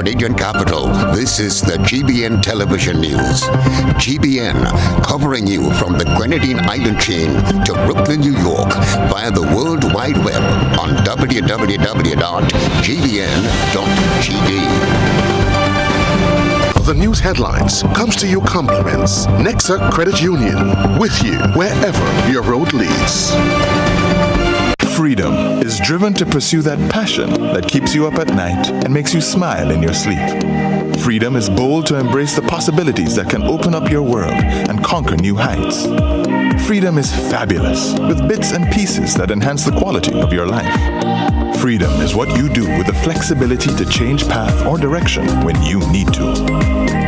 Grenadian capital, this is the GBN television news. GBN, covering you from the Grenadine Island chain to Brooklyn, New York, via the World Wide Web on www.gbn.gd. The news headlines comes to you compliments Nexa Credit Union, with you wherever your road leads. Freedom is driven to pursue that passion that keeps you up at night and makes you smile in your sleep. Freedom is bold to embrace the possibilities that can open up your world and conquer new heights. Freedom is fabulous, with bits and pieces that enhance the quality of your life. Freedom is what you do with the flexibility to change path or direction when you need to.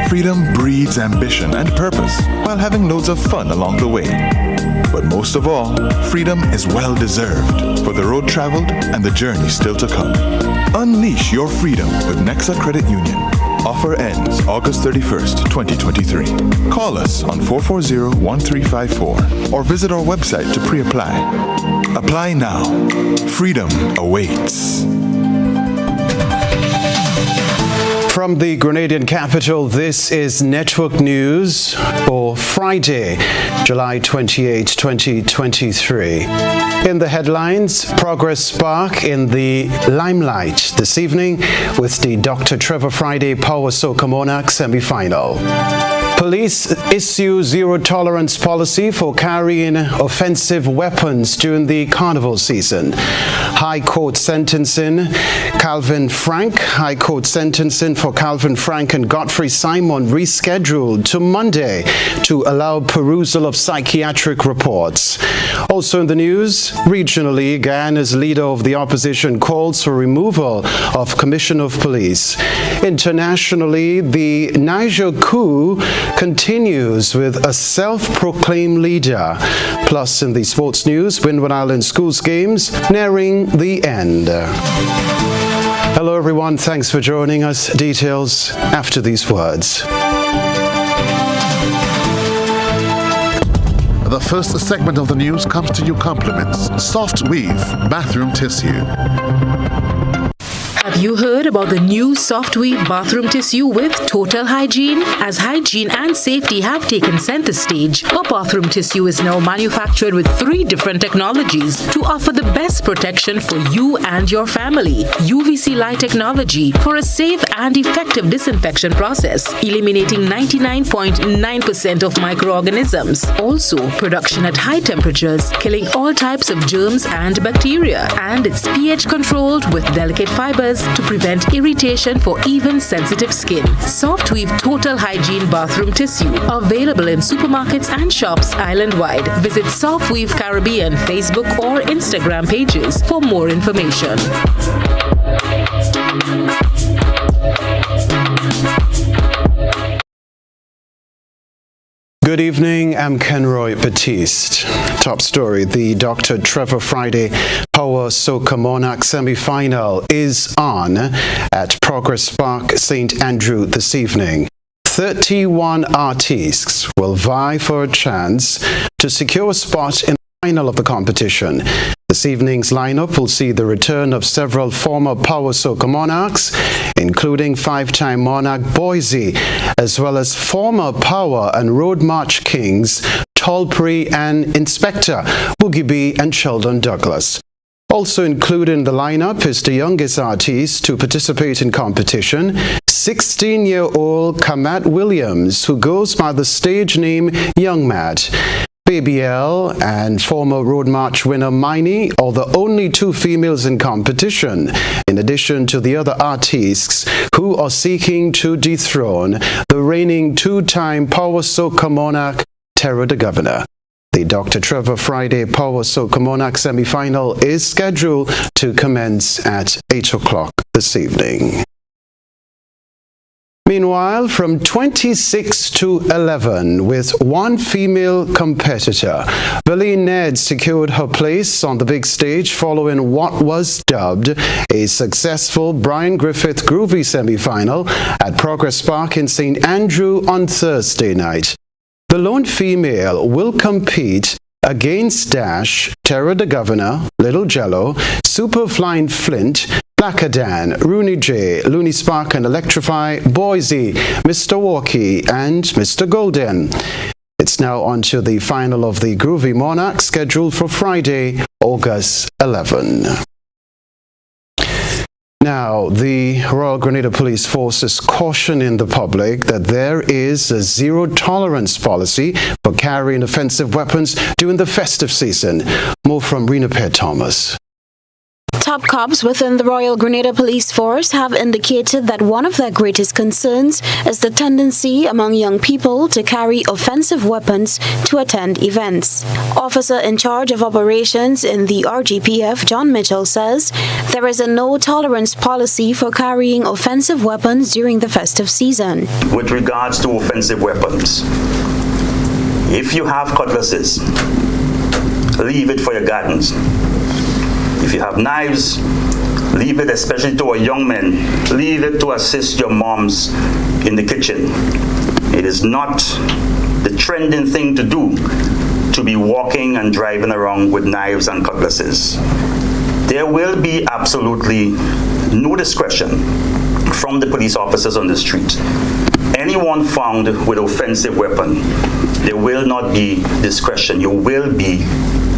Freedom breeds ambition and purpose while having loads of fun along the way. But most of all, freedom is well-deserved for the road traveled and the journey still to come. Unleash your freedom with Nexa Credit Union. Offer ends August 31st, 2023. Call us on 440-1354 or visit our website to pre-apply. Apply now. Freedom awaits. From the Grenadian capital, this is Network News for Friday, July 28, 2023. In the headlines, progress spark in the limelight this evening with the Dr. Trevor Friday Power Soca Monarch semi-final. Police issue zero-tolerance policy for carrying offensive weapons during the carnival season. High Court sentencing Calvin Frank. High Court sentencing for Calvin Frank and Godfrey Simon rescheduled to Monday to allow perusal of psychiatric reports. Also in the news, regionally, Guyana's leader of the opposition calls for removal of Commissioner of Police. Internationally, the Niger coup continues with a self-proclaimed leader. Plus, in the sports news, Windward Island Schools games nearing the end. Hello, everyone. Thanks for joining us. Details after these words. The first segment of the news comes to you compliments Soft Weave Bathroom Tissue. Have you heard about the new Soft Weave bathroom tissue with total hygiene? As hygiene and safety have taken center stage, our bathroom tissue is now manufactured with 3 different technologies to offer the best protection for you and your family. UVC light technology for a safe and effective disinfection process, eliminating 99.9% of microorganisms. Also, production at high temperatures, killing all types of germs and bacteria. And it's pH controlled with delicate fibers to prevent irritation for even sensitive skin. Soft Weave Total Hygiene Bathroom Tissue. Available in supermarkets and shops island-wide. Visit Soft Weave Caribbean Facebook or Instagram pages for more information. Good evening, I'm Kenroy, Baptiste. Top story, the Dr. Trevor Friday Power Soca Monarch semi-final is on at Progress Park, St. Andrew this evening. 31 artists will vie for a chance to secure a spot in the final of the competition. This evening's lineup will see the return of several former Power Soca Monarchs, including 5-time Monarch Boise, as well as former Power and Road March Kings, Tolpri and Inspector, Boogie B and Sheldon Douglas. Also included in the lineup is the youngest artist to participate in competition, 16-year-old Kamat Williams, who goes by the stage name Young Matt. Baby L and former Road March winner Miney are the only 2 females in competition, in addition to the other artists who are seeking to dethrone the reigning 2-time Power Soca Monarch, Terror the Governor. The Dr. Trevor Friday Power Soca Monarch semi-final is scheduled to commence at 8 o'clock this evening. Meanwhile, from 26 to 11, with 1 female competitor, Billy Ned secured her place on the big stage following what was dubbed a successful Brian Griffith Groovy semi-final at Progress Park in St. Andrew on Thursday night. The lone female will compete against Dash, Terror the Governor, Little Jello, Super Flying Flint, Lakadan, Rooney J, Looney Spark and Electrify, Boise, Mr. Walkie, and Mr. Golden. It's now on to the final of the Groovy Monarch, scheduled for Friday, August 11. Now, the Royal Grenada Police Force is cautioning the public that there is a zero-tolerance policy for carrying offensive weapons during the festive season. More from Rena Pear Thomas. Top cops within the Royal Grenada Police Force have indicated that one of their greatest concerns is the tendency among young people to carry offensive weapons to attend events. Officer in charge of operations in the RGPF, John Mitchell, says there is a no-tolerance policy for carrying offensive weapons during the festive season. With regards to offensive weapons, if you have cutlasses, leave it for your gardens. If you have knives, leave it, especially to our young men, leave it to assist your moms in the kitchen. It is not the trending thing to do to be walking and driving around with knives and cutlasses. There will be absolutely no discretion from the police officers on the street. Anyone found with offensive weapon, there will not be discretion. You will be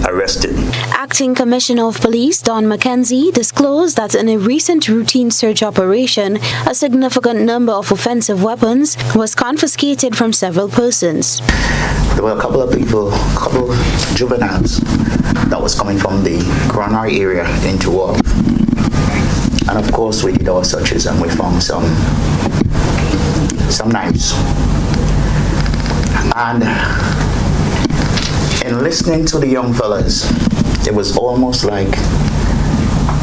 arrested. Acting Commissioner of Police Don McKenzie disclosed that in a recent routine search operation, a significant number of offensive weapons was confiscated from several persons. There were a couple of juveniles that was coming from the Kenroy area into Wharf. And of course we did our searches and we found some knives. And in listening to the young fellas, it was almost like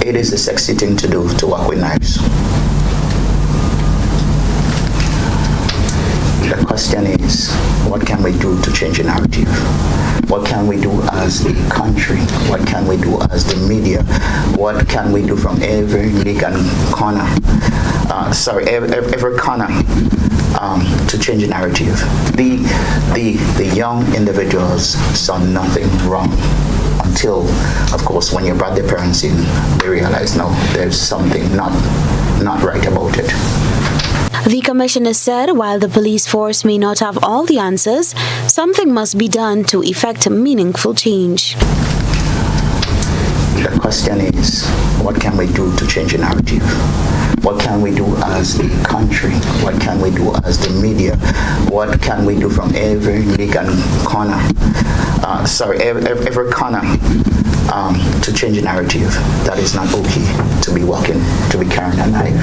it is a sexy thing to do, to work with knives. The question is, what can we do to change the narrative? What can we do as a country? What can we do as the media? What can we do from every league and corner? Every corner to change the narrative. The young individuals saw nothing wrong until, of course, when you brought their parents in, they realized, no, there's something not right about it. The commissioner said while the police force may not have all the answers, something must be done to effect meaningful change. The question is, what can we do to change the narrative? What can we do as a country? What can we do as the media? What can we do from every league and corner? Every corner to change the narrative. That is not okay to be walking, to be carrying a knife.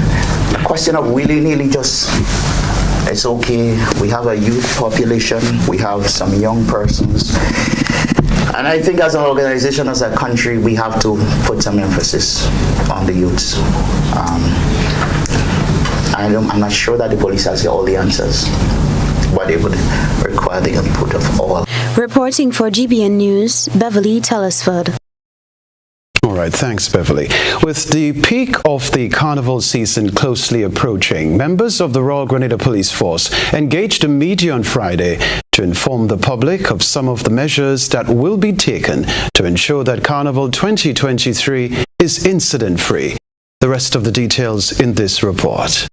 The question of willy-nilly just, it's okay. We have a youth population. We have some young persons. And I think as an organization, as a country, we have to put some emphasis on the youths. I'm not sure that the police has all the answers, but it would require the input of all. Reporting for GBN News, Beverly Telesford. All right, thanks, Beverly. With the peak of the carnival season closely approaching, members of the Royal Grenada Police Force engaged the media on Friday to inform the public of some of the measures that will be taken to ensure that Carnival 2023 is incident-free. The rest of the details in this report.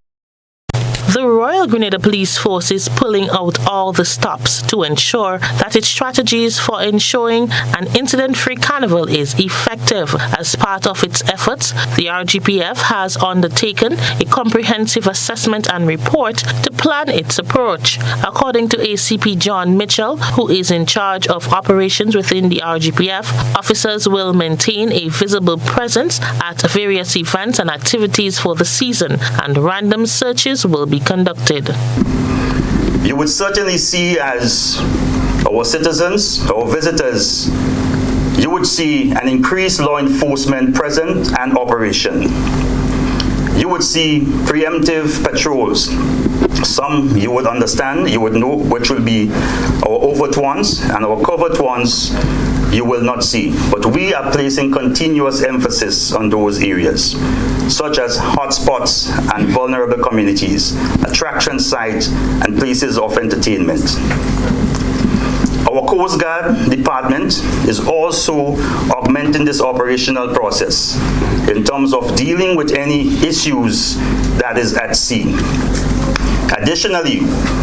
The Royal Grenada Police Force is pulling out all the stops to ensure that its strategies for ensuring an incident-free carnival is effective. As part of its efforts, the RGPF has undertaken a comprehensive assessment and report to plan its approach. According to ACP John Mitchell, who is in charge of operations within the RGPF, officers will maintain a visible presence at various events and activities for the season, and random searches will be conducted. You would certainly see, as our citizens, our visitors, you would see an increased law enforcement present and operation. You would see preemptive patrols. Some you would understand, you would know which will be our overt ones, and our covert ones you will not see. But we are placing continuous emphasis on those areas, such as hotspots and vulnerable communities, attraction sites, and places of entertainment. Our Coast Guard department is also augmenting this operational process in terms of dealing with any issues that is at sea. Additionally,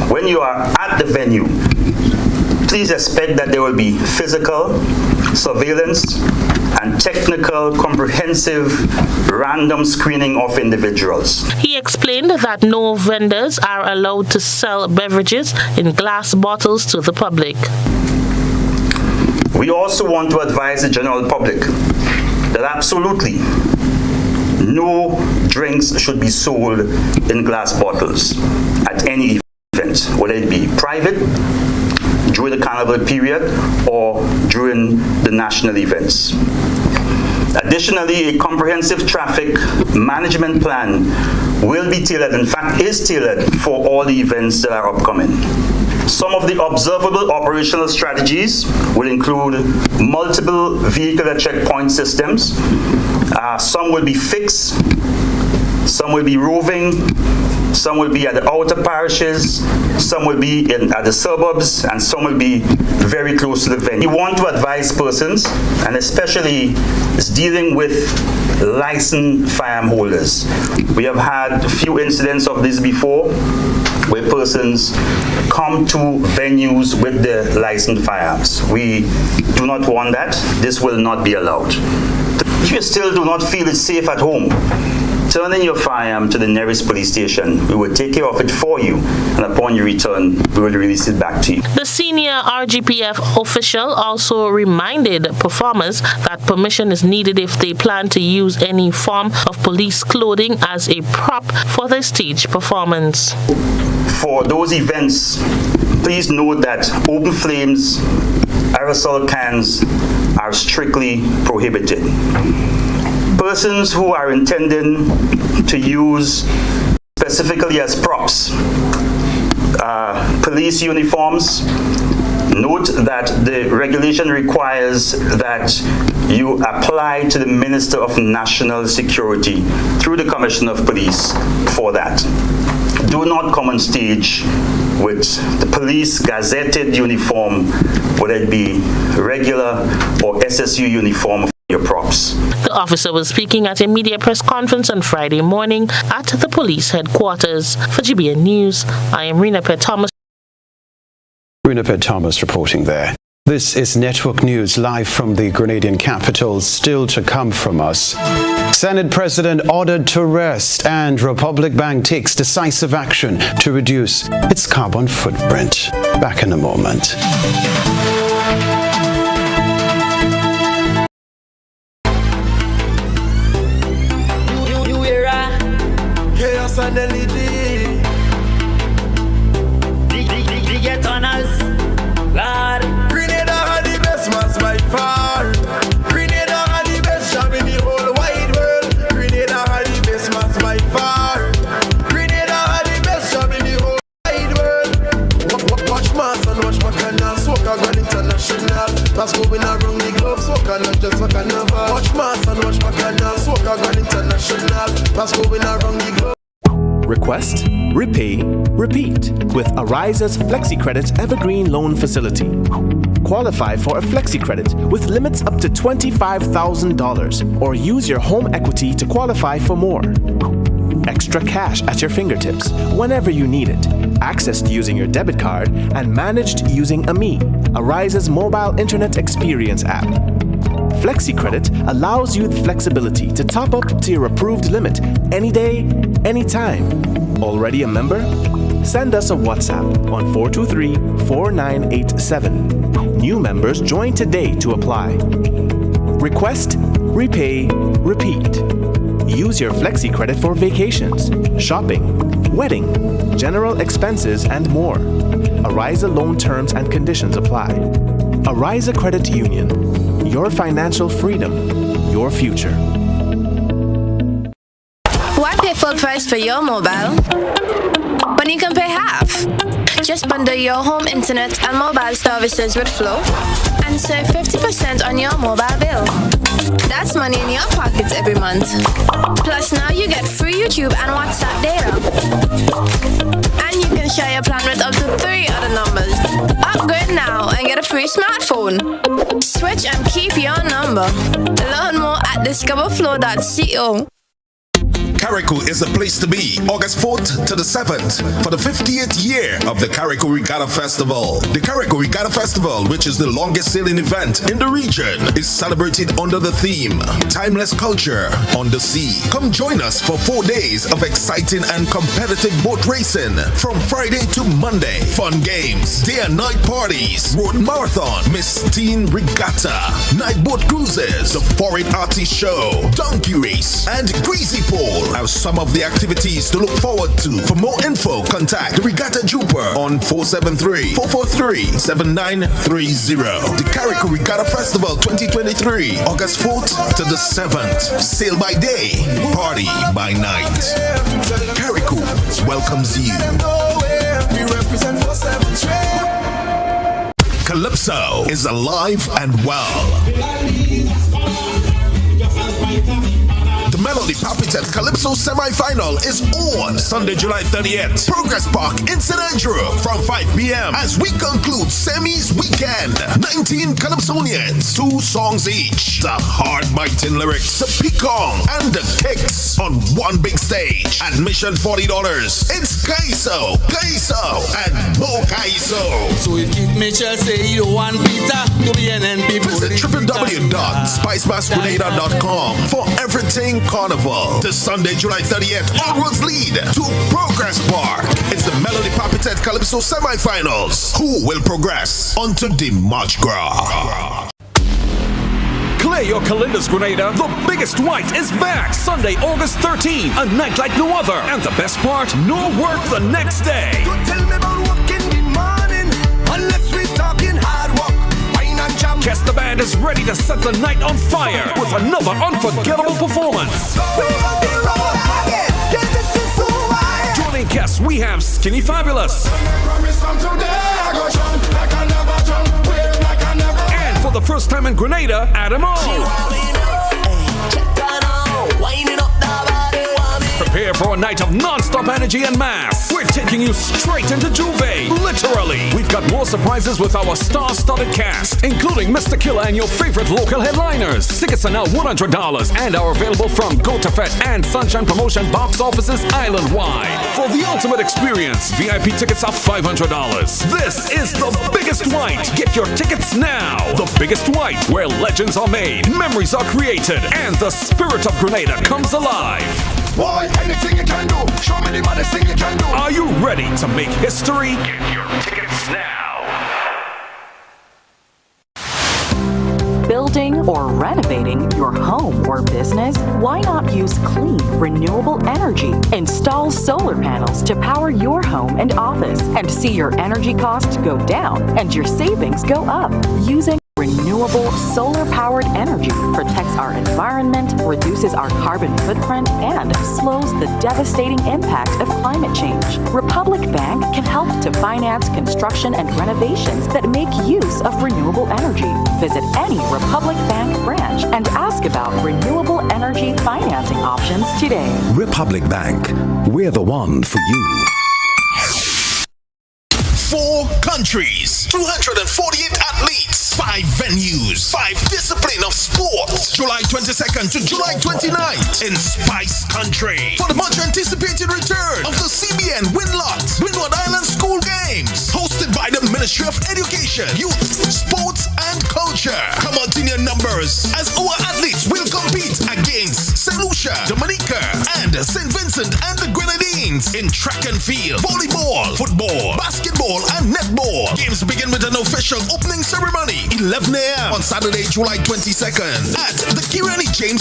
when you are at the venue, please expect that there will be physical, surveillance, and technical comprehensive random screening of individuals. He explained that no vendors are allowed to sell beverages in glass bottles to the public. We also want to advise the general public that absolutely no drinks should be sold in glass bottles at any event, whether it be private, during the carnival period, or during the national events. Additionally, a comprehensive traffic management plan will be tailored, in fact is tailored, for all the events that are upcoming. Some of the observable operational strategies will include multiple vehicular checkpoint systems. Some will be fixed, some will be roving, some will be at the outer parishes, some will be at the suburbs, and some will be very close to the venue. We want to advise persons, and especially is dealing with licensed firearm holders. We have had a few incidents of this before, where persons come to venues with their licensed firearms. We do not want that. This will not be allowed. If you still do not feel it safe at home, turn in your firearm to the nearest police station. We will take care of it for you, and upon your return, we will release it back to you. The senior RGPF official also reminded performers that permission is needed if they plan to use any form of police clothing as a prop for their stage performance. For those events, please note that open flames, aerosol cans are strictly prohibited. Persons who are intending to use specifically as props police uniforms, note that the regulation requires that you apply to the Minister of National Security through the Commissioner of Police for that. Do not come on stage with the police gazetted uniform, whether it be regular or SSU uniform, for your props. The officer was speaking at a media press conference on Friday morning at the police headquarters. For GBN News, I am Rena Pet Thomas. Rena Pet Thomas reporting there. This is Network News live from the Grenadian capital. Still to come from us. Senate President ordered to rest, and Republic Bank takes decisive action to reduce its carbon footprint. Back in a moment. Chaos and LED. Get on us, Lord. Grenada are the best man's by far. Grenada are the best job in the whole wide world. Grenada are the best man's by far. Grenada are the best job in the whole wide world. Watch mass and watch Bacchanal, Soca Grand International. That's going around the globe, Soca not just for carnival. Watch mass and watch Bacchanal, Soca Grand International. That's going around the globe. Request, repay, repeat with Ariza's FlexiCredit Evergreen Loan Facility. Qualify for a FlexiCredit with limits up to $25,000 or use your home equity to qualify for more. Extra cash at your fingertips whenever you need it. Accessed using your debit card and managed using AMI, Ariza's mobile internet experience app. FlexiCredit allows you the flexibility to top up to your approved limit any day, anytime. Already a member? Send us a WhatsApp on 423-4987. New members join today to apply. Request, repay, repeat. Use your FlexiCredit for vacations, shopping, wedding, general expenses, and more. Ariza loan terms and conditions apply. Ariza Credit Union. Your financial freedom, your future. Why pay full price for your mobile when you can pay half? Just bundle your home internet and mobile services with Flow and save 50% on your mobile bill. That's money in your pockets every month. Plus, now you get free YouTube and WhatsApp data. And you can share your plan with up to 3 other numbers. Upgrade now and get a free smartphone. Switch and keep your number. Learn more at discoverflow.co. Carriacou is the place to be. August 4th to the 7th for the 50th year of the Carriacou Regatta Festival. The Carriacou Regatta Festival, which is the longest sailing event in the region, is celebrated under the theme Timeless Culture on the Sea. Come join us for 4 days of exciting and competitive boat racing from Friday to Monday. Fun games, day and night parties, road marathon, Miss Teen Regatta, night boat cruises, the Foreign Artist Show, donkey race, and greasy pole are some of the activities to look forward to. For more info, contact the Regatta Jooper on 473-443-7930. The Carriacou Regatta Festival 2023, August 4th to the 7th. Sail by day, party by night. Carriacou welcomes you. Calypso is alive and well. The Melody Papitet Calypso semi-final is on Sunday, July 30th. Progress Park in St. Andrew from 5 p.m. as we conclude Semi's weekend. 19 Calypsonians, 2 songs each. The hard-biting lyrics, the peacock, and the kicks on one big stage. Admission $40. It's Kaiso, and more Kaiso. So if Mitchell say you want pizza, to be an NP. Visit www.spicemasgrenada.com for everything Carnival. This Sunday, July 30th, all roads lead to Progress Park. It's the Melody Papitet Calypso semi-finals. Who will progress onto the March Gras? Clear your calendars, Grenada. The biggest white is back Sunday, August 13. A night like no other. And the best part, no work the next day. Don't tell me about work in the morning unless we're talking hard work. Wine and jam. Guess the band is ready to set the night on fire with another unforgettable performance. Joining guests, we have Skinny Fabulous. And for the first time in Grenada, Adam O. Prepare for a night of non-stop energy and mass. We're taking you straight into Juve, literally. We've got more surprises with our star-studded cast, including Mr. Killer and your favorite local headliners. Tickets are now $100 and are available from Go to Fet and Sunshine Promotion box offices island-wide. For the ultimate experience, VIP tickets are $500. This is the biggest white. Get your tickets now. The biggest white, where legends are made, memories are created, and the spirit of Grenada comes alive. Boy, anything you can do, show me the baddest thing you can do. Are you ready to make history? Get your tickets now. Building or renovating your home or business? Why not use clean, renewable energy? Install solar panels to power your home and office and see your energy costs go down and your savings go up. Using renewable solar-powered energy protects our environment, reduces our carbon footprint, and slows the devastating impact of climate change. Republic Bank can help to finance construction and renovations that make use of renewable energy. Visit any Republic Bank branch and ask about renewable energy financing options today. Republic Bank, we're the one for you. 4 countries, 248 athletes, 5 venues, 5 disciplines of sports. July 22nd to July 29th in Spice Country for the much anticipated return of the CBN Windward Island School Games, hosted by the Ministry of Education, Youth, Sports and Culture. Come out in your numbers as our athletes will compete against St. Lucia, Dominica, and St. Vincent and the Grenadines in track and field, volleyball, football, basketball, and netball. Games begin with an official opening ceremony 11 a.m. on Saturday, July 22nd at the Kenroy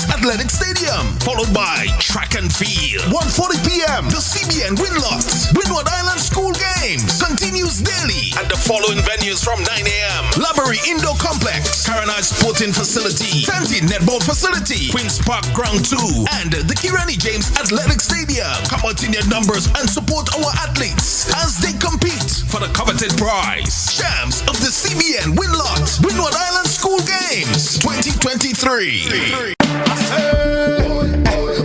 Athletic Stadium, followed by track and field 1:40 p.m. The CBN Windward Island School Games continues daily at the following venues from 9 a.m. Laborie Indoor Complex, Caranage Sporting Facility, Santi Netball Facility, Queen's Park Ground 2, and the Kenroy Athletic Stadium. Come out in your numbers and support our athletes as they compete for the coveted prize. Champs of the CBN Windward Island School Games 2023.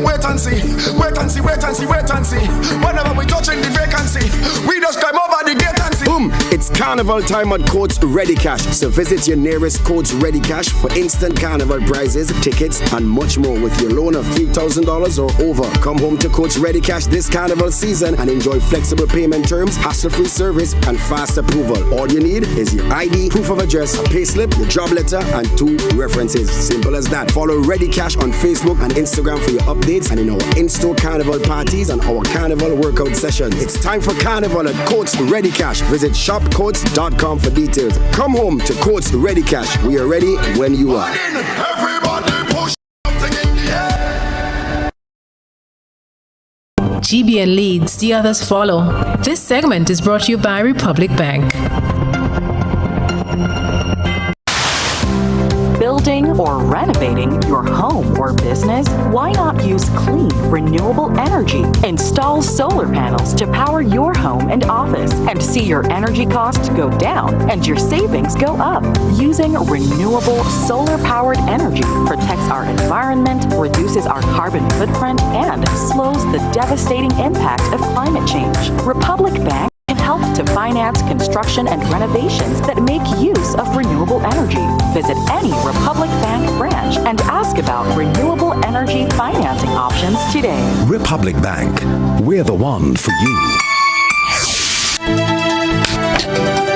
Wait and see, wait and see, wait and see, wait and see. Whenever we touching the vacancy, we just climb over the gate and see. Boom! It's carnival time at Courts Ready Cash. So visit your nearest Courts Ready Cash for instant carnival prizes, tickets, and much more with your loan of $3,000 or over. Come home to Courts Ready Cash this carnival season and enjoy flexible payment terms, hassle-free service, and fast approval. All you need is your ID, proof of address, a payslip, your job letter, and 2 references. Simple as that. Follow Ready Cash on Facebook and Instagram for your updates and in our in-store carnival parties and our carnival workout sessions. It's time for carnival at Courts Ready Cash. Visit shopcourts.com for details. Come home to Courts Ready Cash. We are ready when you are. Everybody push something in the air. GBN leads, the others follow. This segment is brought to you by Republic Bank. Building or renovating your home or business? Why not use clean, renewable energy? Install solar panels to power your home and office and see your energy costs go down and your savings go up. Using renewable solar-powered energy protects our environment, reduces our carbon footprint, and slows the devastating impact of climate change. Republic Bank can help to finance construction and renovations that make use of renewable energy. Visit any Republic Bank branch and ask about renewable energy financing options today. Republic Bank, we're the one for you.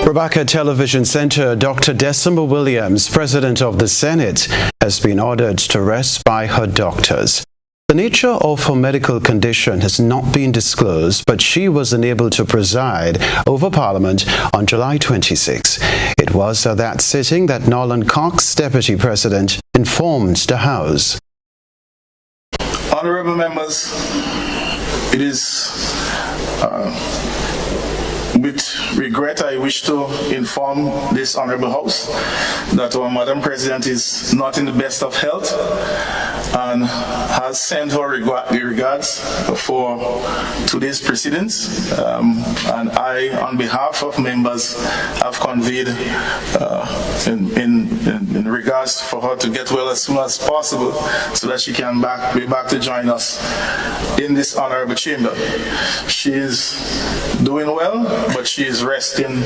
Rebecca Television Center, Dr. Decima Williams, President of the Senate, has been ordered to rest by her doctors. The nature of her medical condition has not been disclosed, but she was unable to preside over Parliament on July 26. It was at that sitting that Nolan Cox, Deputy President, informed the House. Honorable members, it is with regret I wish to inform this Honorable House that our Madam President is not in the best of health and has sent her regards for today's proceedings. And I, on behalf of members, have conveyed in regards for her to get well as soon as possible so that she can be back to join us in this honorable chamber. She is doing well, but she is resting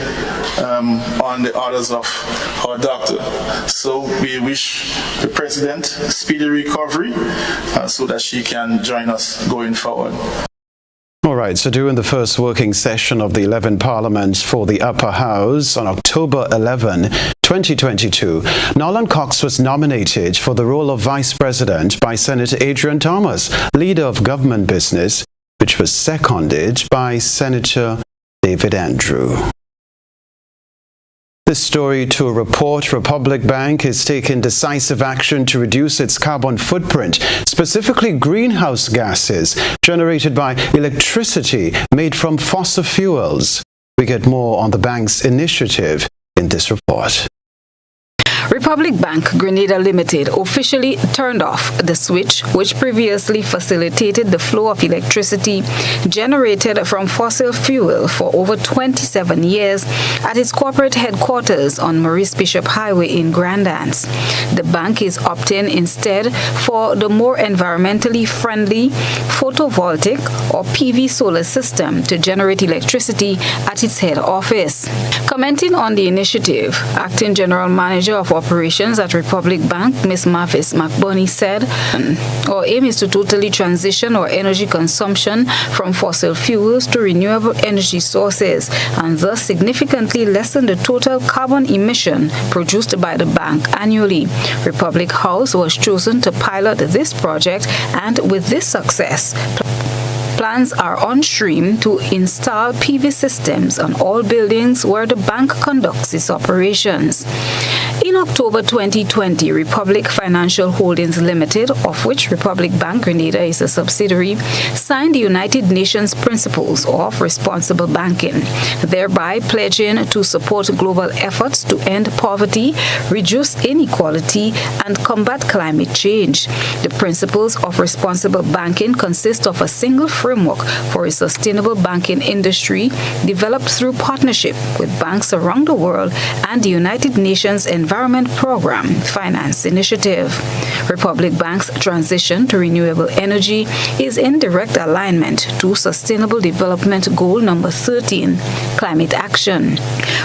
on the orders of her doctor. So we wish the President speedy recovery so that she can join us going forward. All right, so during the first working session of the 11th Parliament for the Upper House on October 11, 2022, Nolan Cox was nominated for the role of Vice President by Senator Adrian Thomas, Leader of Government Business, which was seconded by Senator David Andrew. This story to report Republic Bank is taking decisive action to reduce its carbon footprint, specifically greenhouse gases generated by electricity made from fossil fuels. We get more on the bank's initiative in this report. Republic Bank Grenada Limited officially turned off the switch which previously facilitated the flow of electricity generated from fossil fuel for over 27 years at its corporate headquarters on Maurice Bishop Highway in Grand Anse. The bank is opting instead for the more environmentally friendly photovoltaic or PV solar system to generate electricity at its head office. Commenting on the initiative, Acting General Manager of Operations at Republic Bank, Ms. Mavis McBurney, said, "Our aim is to totally transition our energy consumption from fossil fuels to renewable energy sources and thus significantly lessen the total carbon emission produced by the bank annually. Republic House was chosen to pilot this project, and with this success, plans are on stream to install PV systems on all buildings where the bank conducts its operations." In October 2020, Republic Financial Holdings Limited, of which Republic Bank Grenada is a subsidiary, signed the United Nations Principles of Responsible Banking, thereby pledging to support global efforts to end poverty, reduce inequality, and combat climate change. The Principles of Responsible Banking consist of a single framework framework for a sustainable banking industry developed through partnership with banks around the world and the United Nations Environment Program Finance Initiative. Republic Bank's transition to renewable energy is in direct alignment to Sustainable Development Goal number 13, climate action.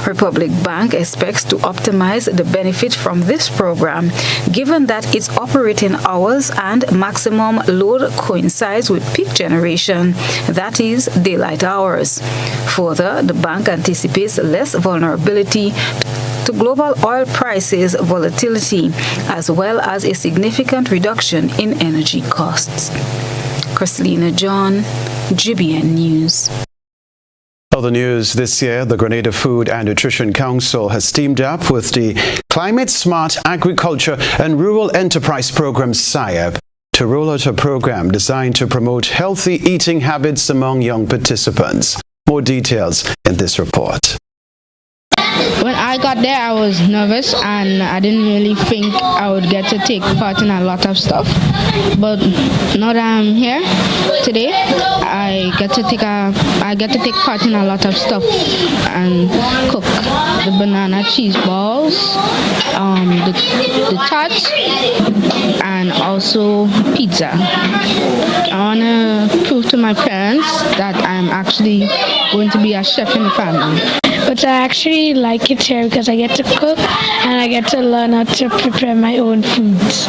Republic Bank expects to optimize the benefit from this program, given that its operating hours and maximum load coincides with peak generation, that is, daylight hours. Further, the bank anticipates less vulnerability to global oil prices volatility, as well as a significant reduction in energy costs. Christina John, GBN News. Other news this year, the Grenada Food and Nutrition Council has teamed up with the Climate Smart Agriculture and Rural Enterprise Program SIAP to roll out a program designed to promote healthy eating habits among young participants. More details in this report. When I got there, I was nervous and I didn't really think I would get to take part in a lot of stuff. But now that I'm here today, I get to take part in a lot of stuff and cook the banana cheese balls, the tarts, and also pizza. I want to prove to my parents that I'm actually going to be a chef in the family. But I actually like it here because I get to cook and I get to learn how to prepare my own foods.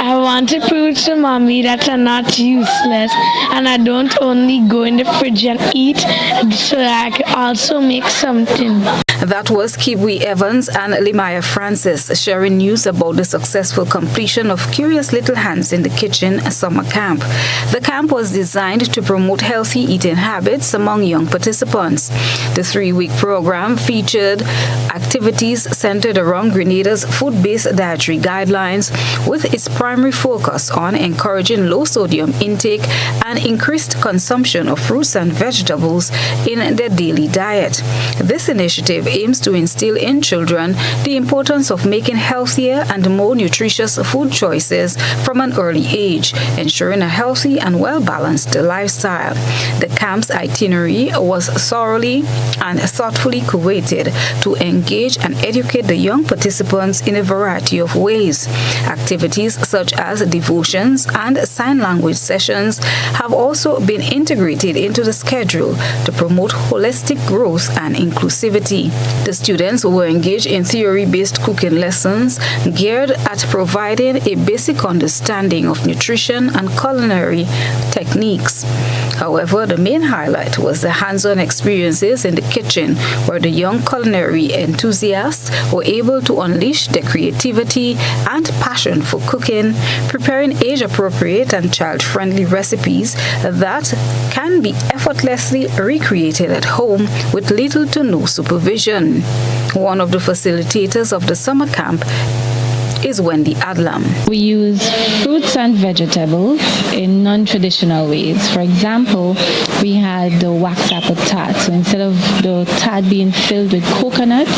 I want to prove to mommy that I'm not useless and I don't only go in the fridge and eat, so that I can also make something. That was Kibwe Evans and Limaya Francis sharing news about the successful completion of Curious Little Hands in the Kitchen summer camp. The camp was designed to promote healthy eating habits among young participants. The 3-week program featured activities centered around Grenada's food-based dietary guidelines, with its primary focus on encouraging low-sodium intake and increased consumption of fruits and vegetables in their daily diet. This initiative aims to instill in children the importance of making healthier and more nutritious food choices from an early age, ensuring a healthy and well-balanced lifestyle. The camp's itinerary was thoroughly and thoughtfully curated to engage and educate the young participants in a variety of ways. Activities such as devotions and sign language sessions have also been integrated into the schedule to promote holistic growth and inclusivity. The students were engaged in theory-based cooking lessons geared at providing a basic understanding of nutrition and culinary techniques. However, the main highlight was the hands-on experiences in the kitchen, where the young culinary enthusiasts were able to unleash their creativity and passion for cooking, preparing age-appropriate and child-friendly recipes that can be effortlessly recreated at home with little to no supervision. One of the facilitators of the summer camp is Wendy Adlam. We use fruits and vegetables in non-traditional ways. For example, we had the wax apple tart. So instead of the tart being filled with coconut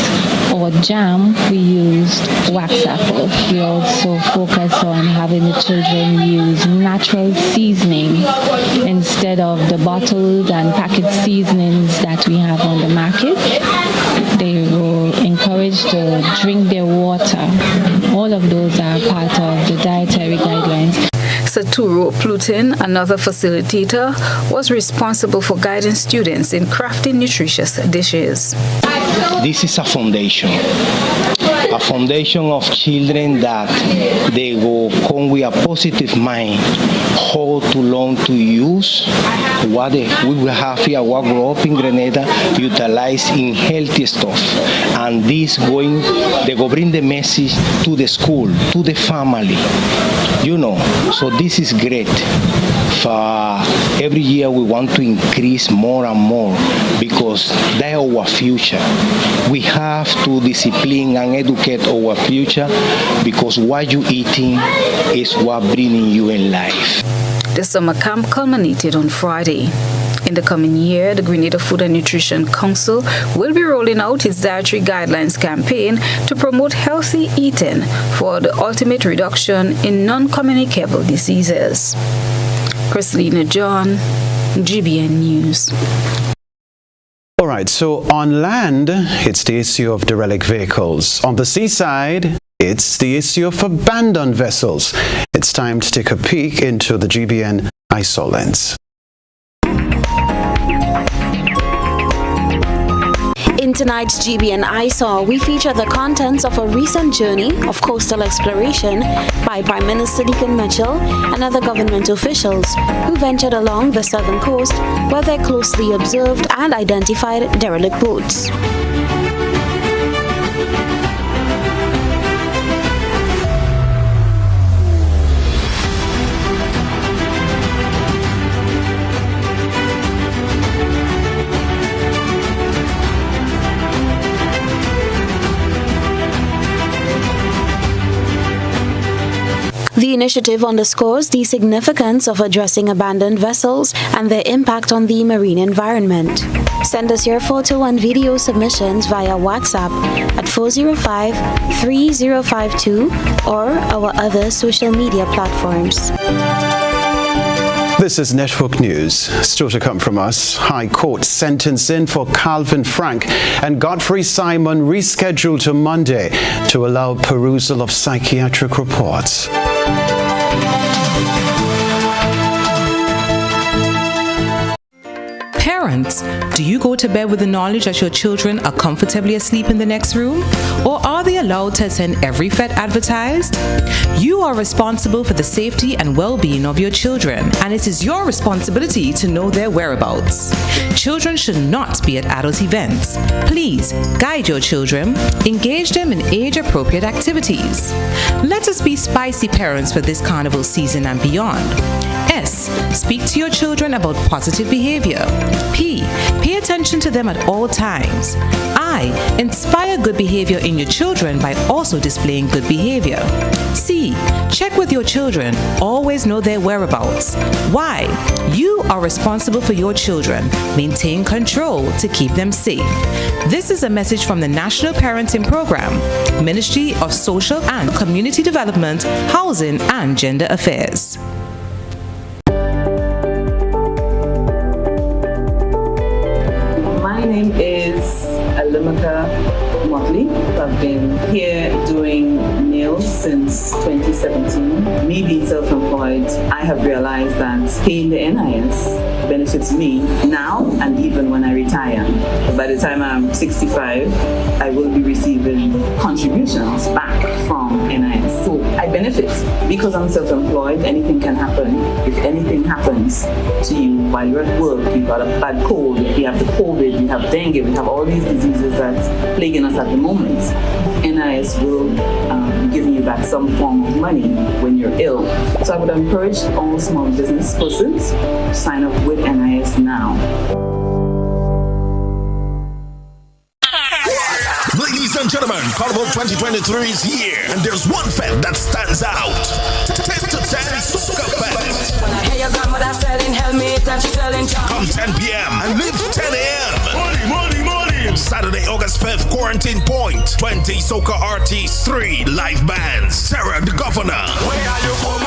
or jam, we used wax apple. We also focus on having the children use natural seasonings instead of the bottled and packaged seasonings that we have on the market. They were encouraged to drink their water. All of those are part of the dietary guidelines. Saturo Plutin, another facilitator, was responsible for guiding students in crafting nutritious dishes. This is a foundation of children that they will come with a positive mind, how to learn to use what we will have here, what grow up in Grenada, utilize in healthy stuff. And this they go bring the message to the school, to the family, so this is great. For every year we want to increase more and more because they are our future. We have to discipline and educate our future because what you're eating is what bringing you in life. The summer camp culminated on Friday. In the coming year, the Grenada Food and Nutrition Council will be rolling out its Dietary Guidelines campaign to promote healthy eating for the ultimate reduction in non-communicable diseases. Christina John, GBN News. All right, so on land, it's the issue of derelict vehicles. On the seaside, it's the issue of abandoned vessels. It's time to take a peek into the GBN eyesore lens. In tonight's GBN Eyesore, we feature the contents of a recent journey of coastal exploration by Prime Minister Deacon Mitchell and other government officials who ventured along the southern coast where they closely observed and identified derelict boats. The initiative underscores the significance of addressing abandoned vessels and their impact on the marine environment. Send us your photo and video submissions via WhatsApp at 405-3052 or our other social media platforms. This is Network News. Still to come from us. High Court sentencing for Calvin Frank and Godfrey Simon rescheduled to Monday to allow perusal of psychiatric reports. Parents, do you go to bed with the knowledge that your children are comfortably asleep in the next room? Or are they allowed to attend every fete advertised? You are responsible for the safety and well-being of your children, and it is your responsibility to know their whereabouts. Children should not be at adult events. Please guide your children, engage them in age-appropriate activities. Let us be spicy parents for this carnival season and beyond. S. Speak to your children about positive behavior. P. Pay attention to them at all times. I. Inspire good behavior in your children by also displaying good behavior. C. Check with your children. Always know their whereabouts. Y. You are responsible for your children. Maintain control to keep them safe. This is a message from the National Parenting Program, Ministry of Social and Community Development, Housing and Gender Affairs. My name is Alimaka Motley. I've been here doing nails since 2017. Me being self-employed, I have realized that paying the NIS benefits me now and even when I retire. By the time I'm 65, I will be receiving contributions back from NIS. So I benefit because I'm self-employed. Anything can happen. If anything happens to you while you're at work, you've got a bad cold, you have the COVID, you have dengue, we have all these diseases that's plaguing us at the moment. NIS will be giving you back some form of money when you're ill. So I would encourage all small business persons to sign up with NIS now. Ladies and gentlemen, Carnival 2023 is here, and there's one fete that stands out. 10 to 10 Soca Fete. When I hear your grandmother selling helmet and she's selling charm. Come 10 p.m. and leave 10 a.m. Money. Saturday, August 5th, Quarantine Point. 20 Soca artists, 3 live bands. Sarah the Governor. Where are you from?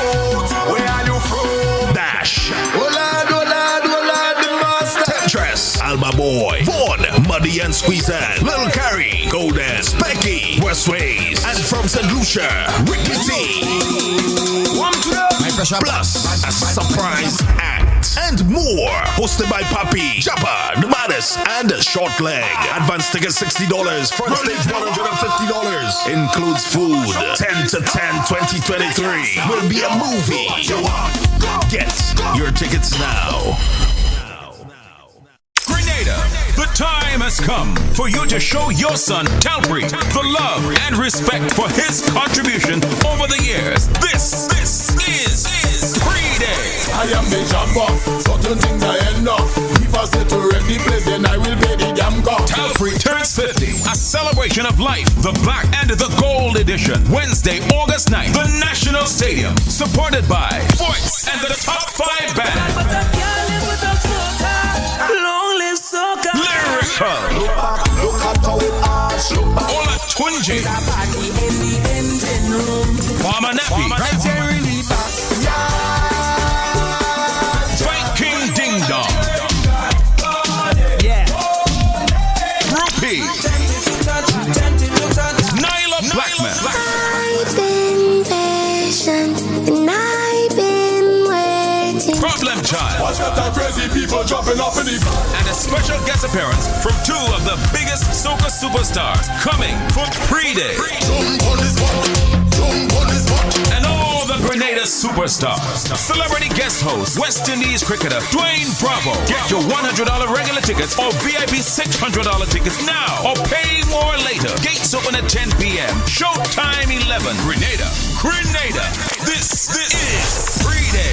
Where are you from? Dash. Oh lad, the master. Tetris. Alba Boy. Vaughn. Muddy and Squeezan. Lil Carrie. Golden. Specky. Westways. And from St. Lucia, Ricky T. Plus a surprise act and more. Hosted by Papi, Chopper, The Maddest, and Short Leg. Advance tickets $60. Front stage $150. Includes food. 10 to 10 2023 will be a movie. Get your tickets now. Grenada, the time has come for you to show your son Talbry the love and respect for his contribution over the years. This is Pre-Day. I am the job boss, certain things I end off. If I say to rent the place, then I will pay the damn cost. Talbry turns 50, a celebration of life, the black and the gold edition. Wednesday, August 9th, the National Stadium, supported by Voice and the Top 5 Band. Long live soca. Lyrical. Look at how it arch. Ola Twinji. Farmer Nappy. Right here in the back. King Ding Dong. and I've been waiting. Problem Child. Watch out, that crazy people jumping up in the And a special guest appearance from two of the biggest soca superstars coming for Pre-Day. And all the Grenada superstars. Celebrity guest host, West Indies cricketer Dwayne Bravo. Get your $100 regular tickets or VIP $600 tickets now or pay more later. Gates open at 10 p.m. Showtime 11. Grenada. This is Pre-Day.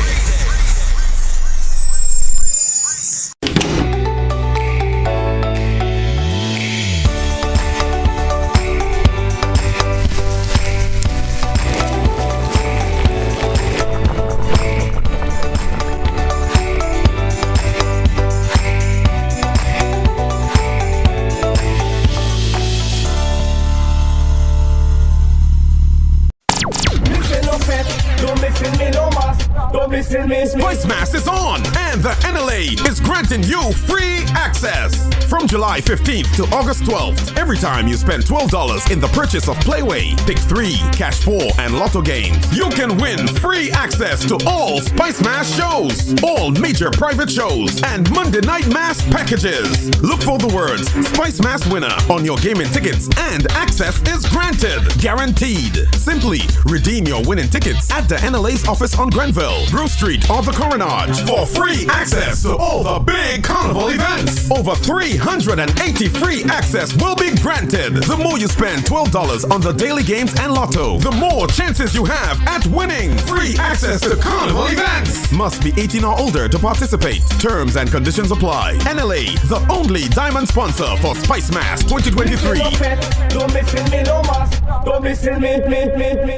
Spice Mass is on, and the NLA is granting you free access from July 15th to August 12th. Every time you spend $12 in the purchase of Playway, Pick 3, Cash 4, and Lotto games, you can win free access to all Spice Mass shows, all major private shows, and Monday Night Mass packages. Look for the words Spice Mass winner on your gaming tickets, and access is granted, guaranteed. Simply redeem your winning tickets at the NLA's office on Grenville, Grove Street, or the Coronage for free access to all the big carnival events. Over 380 free access will be granted. The more you spend $12 on the daily games and Lotto, the more chances you have at winning free access to carnival events. Must be 18 or older to participate. Terms and conditions apply. NLA, the only diamond sponsor for Spice Mass 2023. Don't miss me, no mas. Don't miss me.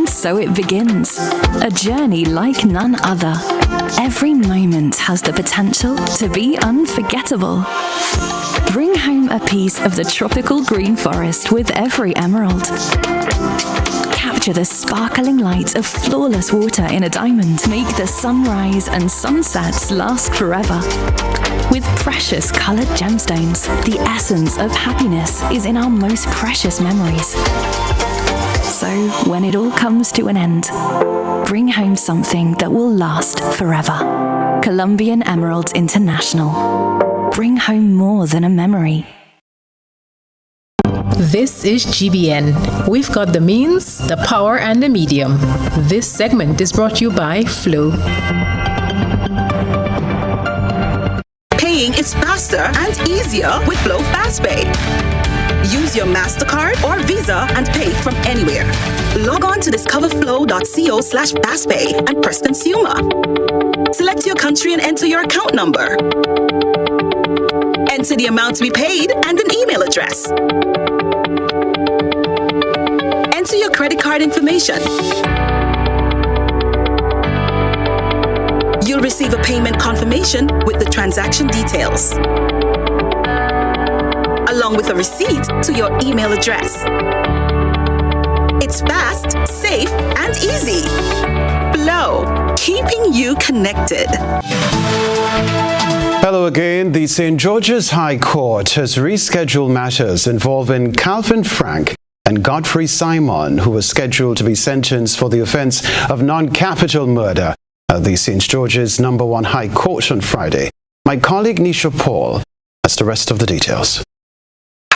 So it begins, a journey like none other. Every moment has the potential to be unforgettable. Bring home a piece of the tropical green forest with every emerald. Capture the sparkling light of flawless water in a diamond. Make the sunrise and sunsets last forever. With precious colored gemstones, the essence of happiness is in our most precious memories. So, when it all comes to an end, bring home something that will last forever. Colombian Emeralds International. Bring home more than a memory. This is GBN. We've got the means, the power, and the medium. This segment is brought to you by Flow. Paying is faster and easier with Flow FastPay. Use your MasterCard or Visa and pay from anywhere. Log on to discoverflow.co/fastpay and press consumer. Select your country and enter your account number. Enter the amount to be paid and an email address. Enter your credit card information. You'll receive a payment confirmation with the transaction details, along with a receipt to your email address. It's fast, safe, and easy. Flow, keeping you connected. Hello again. The St. George's High Court has rescheduled matters involving Calvin Frank and Godfrey Simon, who were scheduled to be sentenced for the offense of non-capital murder at the St. George's No. 1 High Court on Friday. My colleague Nisha Paul has the rest of the details.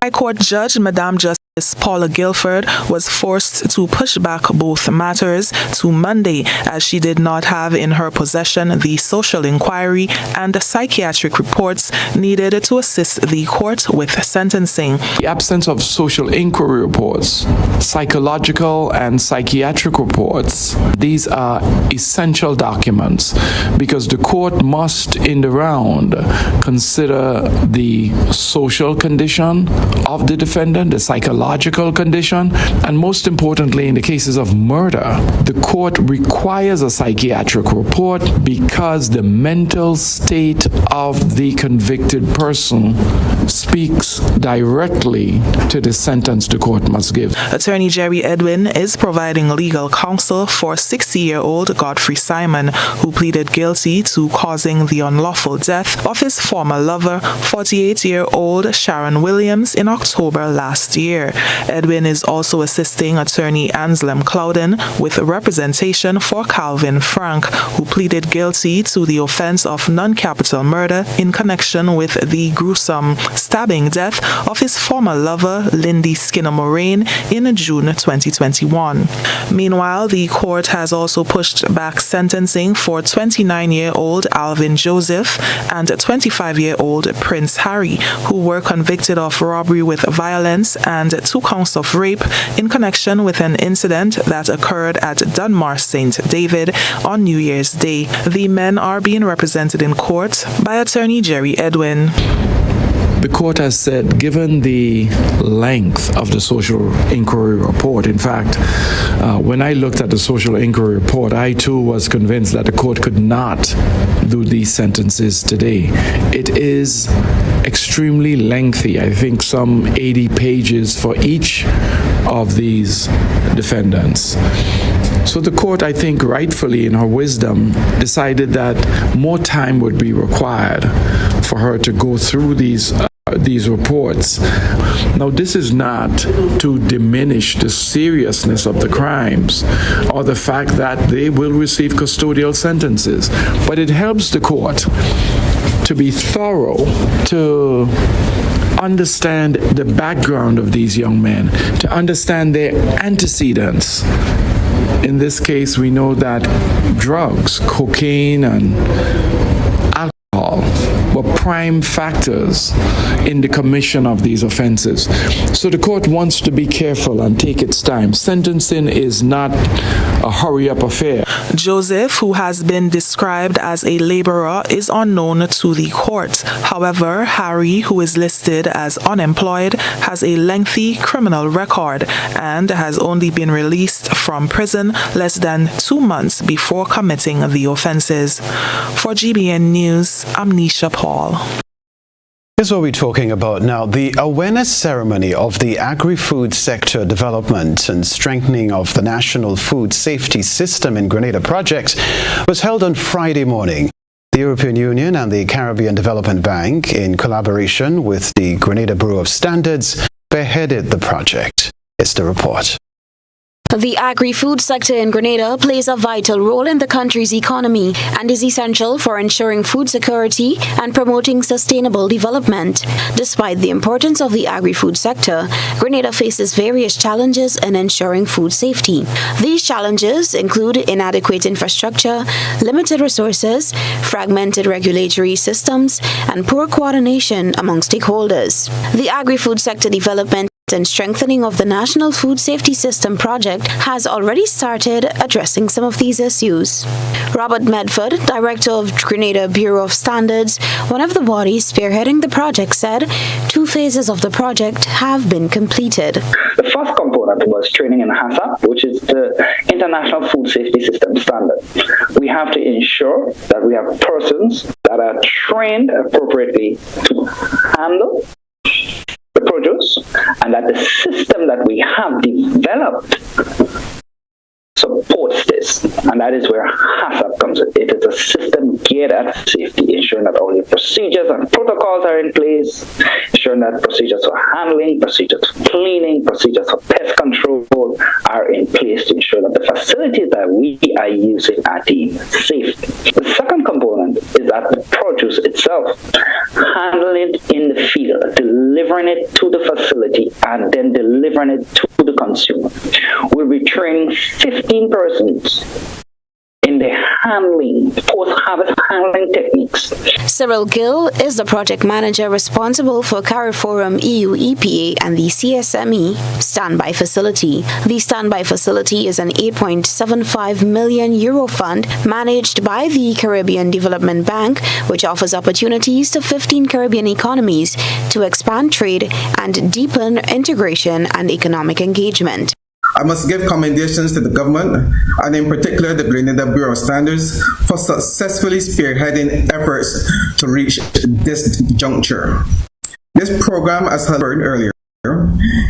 High Court Judge Madame Justice Paula Guilford was forced to push back both matters to Monday, as she did not have in her possession the social inquiry and the psychiatric reports needed to assist the court with sentencing. The absence of social inquiry reports, psychological and psychiatric reports, these are essential documents because the court must, in the round, consider the social condition of the defendant, the psychological psychological condition, and most importantly, in the cases of murder, the court requires a psychiatric report because the mental state of the convicted person speaks directly to the sentence the court must give. Attorney Jerry Edwin is providing legal counsel for 60-year-old Godfrey Simon, who pleaded guilty to causing the unlawful death of his former lover, 48-year-old Sharon Williams, in October last year. Edwin is also assisting attorney Anselm Clouden with representation for Calvin Frank, who pleaded guilty to the offense of non-capital murder in connection with the gruesome stabbing death of his former lover, Lindy Skinner Moraine, in June 2021. Meanwhile, the court has also pushed back sentencing for 29-year-old Alvin Joseph and 25-year-old Prince Harry, who were convicted of robbery with violence and 2 counts of rape in connection with an incident that occurred at Dunmar St. David on New Year's Day. The men are being represented in court by attorney Jerry Edwin. The court has said, given the length of the social inquiry report, in fact, when I looked at the social inquiry report, I too was convinced that the court could not do these sentences today. It is extremely lengthy. I think some 80 pages for each of these defendants. So the court, I think, rightfully in her wisdom, decided that more time would be required for her to go through these reports. Now, this is not to diminish the seriousness of the crimes or the fact that they will receive custodial sentences, but it helps the court to be thorough, to understand the background of these young men, to understand their antecedents. In this case, we know that drugs, cocaine, and alcohol were prime factors in the commission of these offenses. So the court wants to be careful and take its time. Sentencing is not a hurry-up affair. Joseph, who has been described as a laborer, is unknown to the court. However, Harry, who is listed as unemployed, has a lengthy criminal record and has only been released from prison less than 2 months before committing the offenses. For GBN News, I'm Nisha Paul. Here's what we're talking about now. The awareness ceremony of the agri-food sector development and strengthening of the National Food Safety System in Grenada project was held on Friday morning. The European Union and the Caribbean Development Bank, in collaboration with the Grenada Bureau of Standards, spearheaded the project. It's the report. The agri-food sector in Grenada plays a vital role in the country's economy and is essential for ensuring food security and promoting sustainable development. Despite the importance of the agri-food sector, Grenada faces various challenges in ensuring food safety. These challenges include inadequate infrastructure, limited resources, fragmented regulatory systems, and poor coordination among stakeholders. The agri-food sector development and strengthening of the National Food Safety System project has already started addressing some of these issues. Robert Medford, Director of Grenada Bureau of Standards, one of the bodies spearheading the project, said 2 phases of the project have been completed. The first component was training in HACCP, which is the International Food Safety System standard. We have to ensure that we have persons that are trained appropriately to handle the produce, and that the system that we have developed supports this, and that is where HACCP comes in. It is a system geared at safety, ensuring that all the procedures and protocols are in place, ensuring that procedures for handling, procedures for cleaning, procedures for pest control are in place to ensure that the facilities that we are using are deemed safe. The second component is that the produce itself, handling it in the field, delivering it to the facility, and then delivering it to the consumer. We'll be training 15 persons in the handling, post-harvest handling techniques. Cyril Gill is the project manager responsible for CARIFORUM EU EPA and the CSME standby facility. The standby facility is an €8.75 million fund managed by the Caribbean Development Bank, which offers opportunities to 15 Caribbean economies to expand trade and deepen integration and economic engagement. I must give commendations to the government, and in particular the Grenada Bureau of Standards, for successfully spearheading efforts to reach this juncture. This program, as I heard earlier,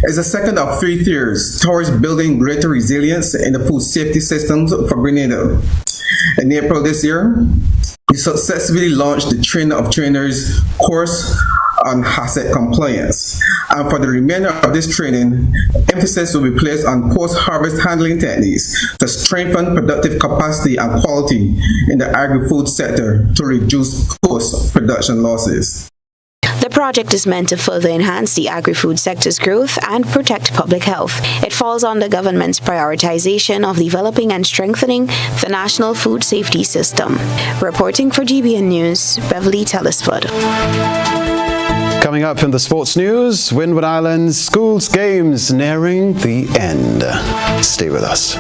is the second of 3 tiers towards building greater resilience in the food safety systems for Grenada. In April this year, we successfully launched the Trainer of Trainers course on HACCP compliance. And for the remainder of this training, emphasis will be placed on post-harvest handling techniques to strengthen productive capacity and quality in the agri-food sector to reduce post-production losses. The project is meant to further enhance the agri-food sector's growth and protect public health. It falls under government's prioritization of developing and strengthening the national food safety system. Reporting for GBN News, Beverly Telesford. Coming up in the sports news, Windward Island's schools games nearing the end. Stay with us.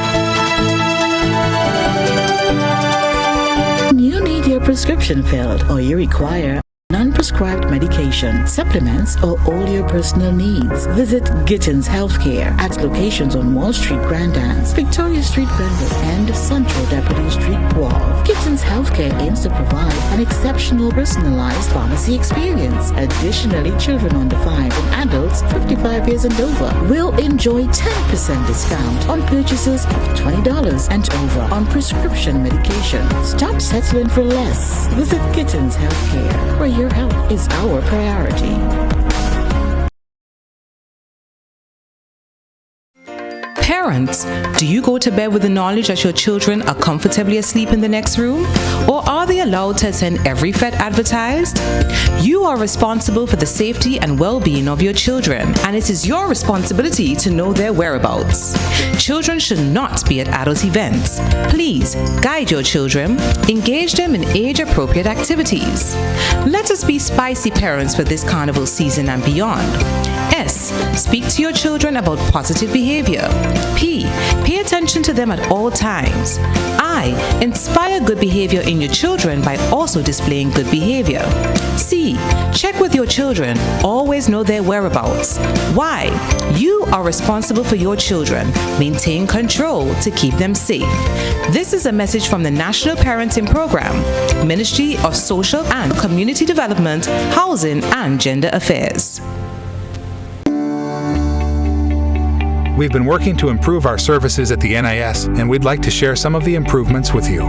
You need your prescription filled, or you require non-prescribed medication, supplements, or all your personal needs. Visit Gittins Healthcare at locations on Wall Street, Grandans, Victoria Street, Grenville, and Central Deputy Street, Wharf. Gittins Healthcare aims to provide an exceptional personalized pharmacy experience. Additionally, children under 5 and adults 55 years and over will enjoy 10% discount on purchases of $20 and over on prescription medication. Stop settling for less. Visit Gittins Healthcare, where your health is our priority. Parents, do you go to bed with the knowledge that your children are comfortably asleep in the next room? Or are they allowed to attend every FET advertised? You are responsible for the safety and well-being of your children, and it is your responsibility to know their whereabouts. Children should not be at adult events. Please guide your children, engage them in age-appropriate activities. Let us be spicy parents for this carnival season and beyond. S. Speak to your children about positive behavior. P. Pay attention to them at all times. I. Inspire good behavior in your children by also displaying good behavior. C. Check with your children. Always know their whereabouts. Y. You are responsible for your children. Maintain control to keep them safe. This is a message from the National Parenting Program, Ministry of Social and Community Development, Housing and Gender Affairs. We've been working to improve our services at the NIS, and we'd like to share some of the improvements with you.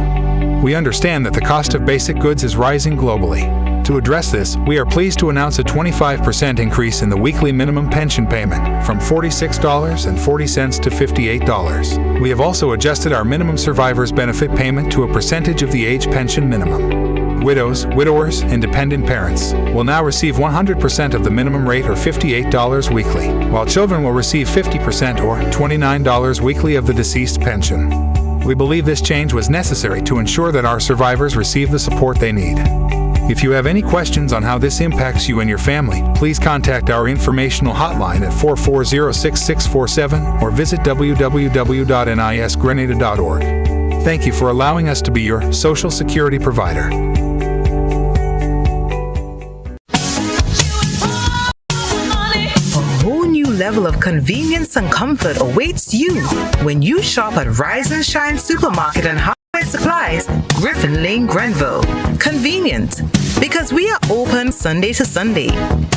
We understand that the cost of basic goods is rising globally. To address this, we are pleased to announce a 25% increase in the weekly minimum pension payment from $46.40 to $58. We have also adjusted our minimum survivor's benefit payment to a percentage of the age pension minimum. Widows, widowers, and dependent parents will now receive 100% of the minimum rate or $58 weekly, while children will receive 50% or $29 weekly of the deceased pension. We believe this change was necessary to ensure that our survivors receive the support they need. If you have any questions on how this impacts you and your family, please contact our informational hotline at 440-6647 or visit www.nisgrenada.org. Thank you for allowing us to be your Social Security provider. Level of convenience and comfort awaits you when you shop at Rise and Shine Supermarket and Hardware Supplies, Griffin Lane, Grenville. Convenient, because we are open Sunday to Sunday.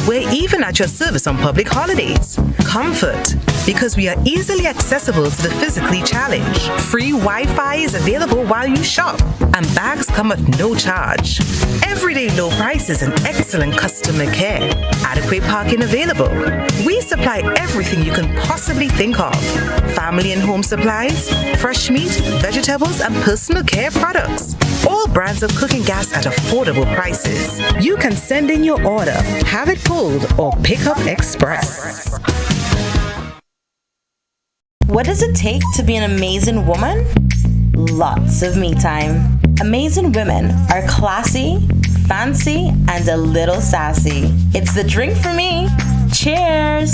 We're even at your service on public holidays. Comfort, because we are easily accessible to the physically challenged. Free Wi-Fi is available while you shop, and bags come at no charge. Everyday low prices and excellent customer care. Adequate parking available. We supply everything you can possibly think of. Family and home supplies, fresh meat, vegetables, and personal care products. All brands of cooking gas at affordable prices. You can send in your order, have it pulled, or pick up express. What does it take to be an amazing woman? lots of me time. Amazing women are classy, fancy, and a little sassy. It's the drink for me. Cheers!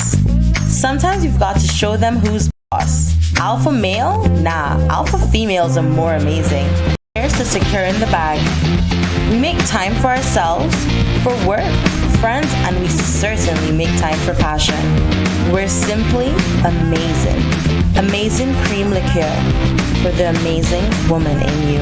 Sometimes you've got to show them who's boss. Alpha male? Nah, alpha females are more amazing. Cheers to securing the bag. We make time for ourselves, for work, friends, and we certainly make time for passion. We're simply amazing. Amazing cream liqueur for the amazing woman in you.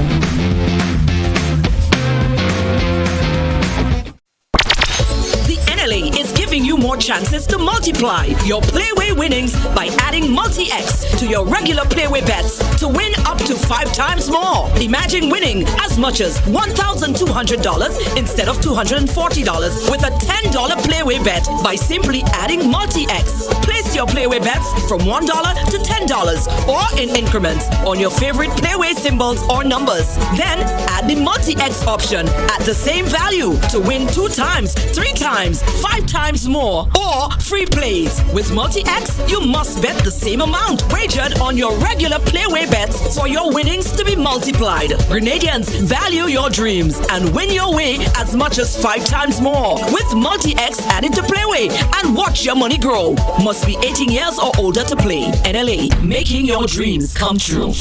NLA is giving you more chances to multiply your Playway winnings by adding Multi-X to your regular Playway bets to win up to 5 times more. Imagine winning as much as $1,200 instead of $240 with a $10 Playway bet by simply adding Multi-X. Place your Playway bets from $1 to $10 or in increments on your favorite Playway symbols or numbers. Then add the Multi-X option at the same value to win 2 times, 3 times, 5 times more, or free plays. With Multi-X, you must bet the same amount wagered on your regular Playway bets for your winnings to be multiplied. Grenadians, value your dreams and win your way as much as 5 times more with Multi-X added to Playway and watch your money grow. Must be 18 years or older to play. NLA, making your dreams come true.